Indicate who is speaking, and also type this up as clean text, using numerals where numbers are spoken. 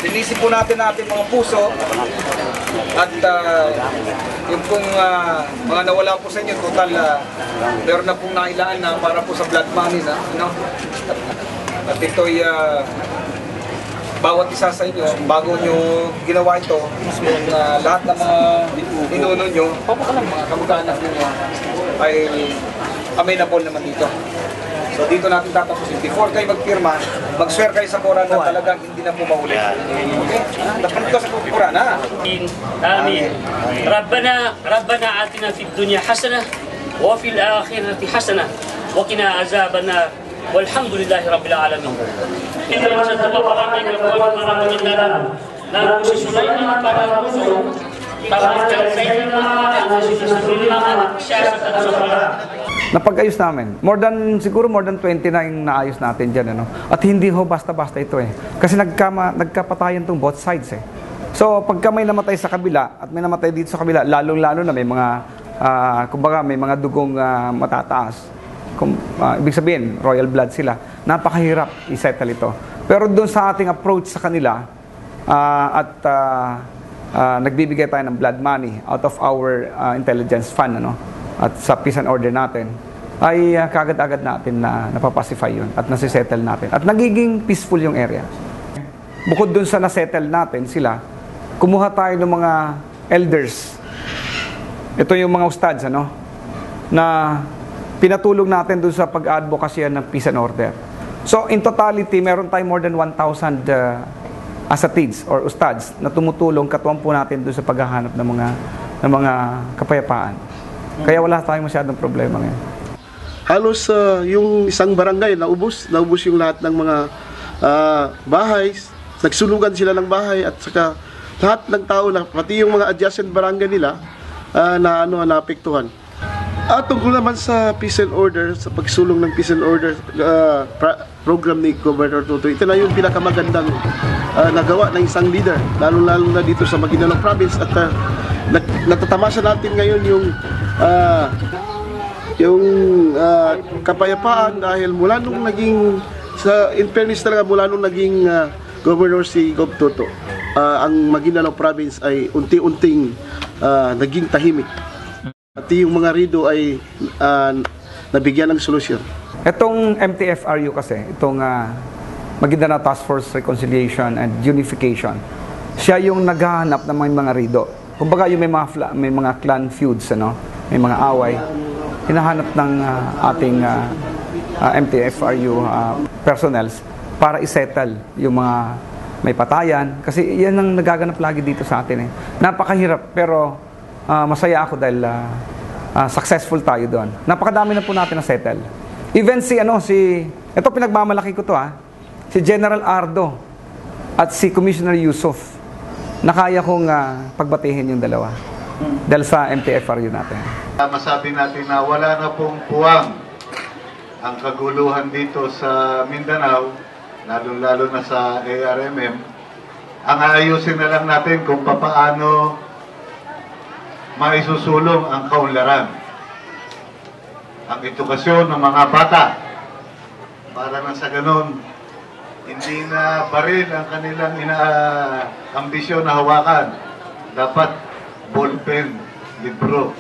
Speaker 1: linisin po natin mga puso at yung pong mga nawala po sa inyo, total meron na pong nailaan na para po sa blood money na, no? At ito'y bawat isa sa inyo, bago nyo ginawa ito, lahat ng mga ninuno nyo, mga kamag-anak nyo ay amenable naman dito. So dito natin tatapusin. Before kayo magpirma, mag-swear kayo sa Quran na talagang hindi na po maulit. Okay? Napunod ka sa Quran, ha?
Speaker 2: Amin. Rabbana atina fid dunya hasana wa fil akhirati hasana wa qina azaban nar. Walhamdulillahi rabbil alamin. Kita masih tetap pakai kekuatan para pengindaran. Dan si Sulaiman pada musuh.
Speaker 3: Napag-ayos namin. Siguro more than 29 na ayos natin dyan. Ano? At hindi ho basta-basta ito eh. Kasi nagkapatayan tong both sides eh. So pagka may namatay sa kabila at may namatay dito sa kabila, lalong-lalo na may mga, kumbaga may mga dugong matataas. Ibig sabihin, royal blood sila. Napakahirap i-settle ito. Pero doon sa ating approach sa kanila, nagbibigay tayo ng blood money out of our intelligence fund, ano? At sa peace and order natin, ay kagad-agad natin na napapacify yun at nasisettle natin. At nagiging peaceful yung area. Bukod doon sa nasettle natin sila, kumuha tayo ng mga elders. Ito yung mga ustads, ano? Na pinatulong natin doon sa pag-advocacy ng peace and order. So, in totality, meron tayong more than 1,000 asatids or ustads na tumutulong, katuwang po natin doon sa paghahanap ng mga kapayapaan. Kaya wala tayong masyadong problema ngayon.
Speaker 4: Halos yung isang barangay, naubos yung lahat ng mga bahay, nagsulugan sila ng bahay at saka lahat ng tao, pati yung mga adjacent barangay nila na naapektuhan. At tungkol naman sa peace and order, sa pagsulong ng peace and order program ni Governor Tutoy, ito na yung pinakamagandang nagawa ng isang leader, lalo-lalo na dito sa Maguindanao Province. At natatamasa natin ngayon yung kapayapaan dahil mula nung naging, in fairness talaga, mula nung naging Governor si Gov Toto, ang Maguindanao Province ay unti-unting naging tahimik. At yung mga rido ay nabigyan ng solusyon.
Speaker 3: Itong MTFRU kasi, itong Maguindanao Task Force Reconciliation and Unification, siya yung naghahanap ng mga rido. Kumbaga yung may mga clan feuds, ano? May mga away, hinahanap ng ating MTFRU personnels para isettle yung mga may patayan. Kasi yan ang nagaganap lagi dito sa atin eh. Napakahirap, pero masaya ako dahil successful tayo doon. Napakadami na po natin na settle. Even ito pinagmamalaki ko to si General Ardo at si Commissioner Yusuf, nakaya kong pagbatihin yung dalawa dahil sa MTFRU natin.
Speaker 5: Masabi natin na wala na pong puwang ang kaguluhan dito sa Mindanao, lalo-lalo na sa ARMM. Ang aayusin na lang natin kung papaano maisusulong ang kaunlaran, ang edukasyon ng mga bata, para na sa ganun, hindi na baril ang kanilang ambisyon na hawakan. Dapat ballpen, libro.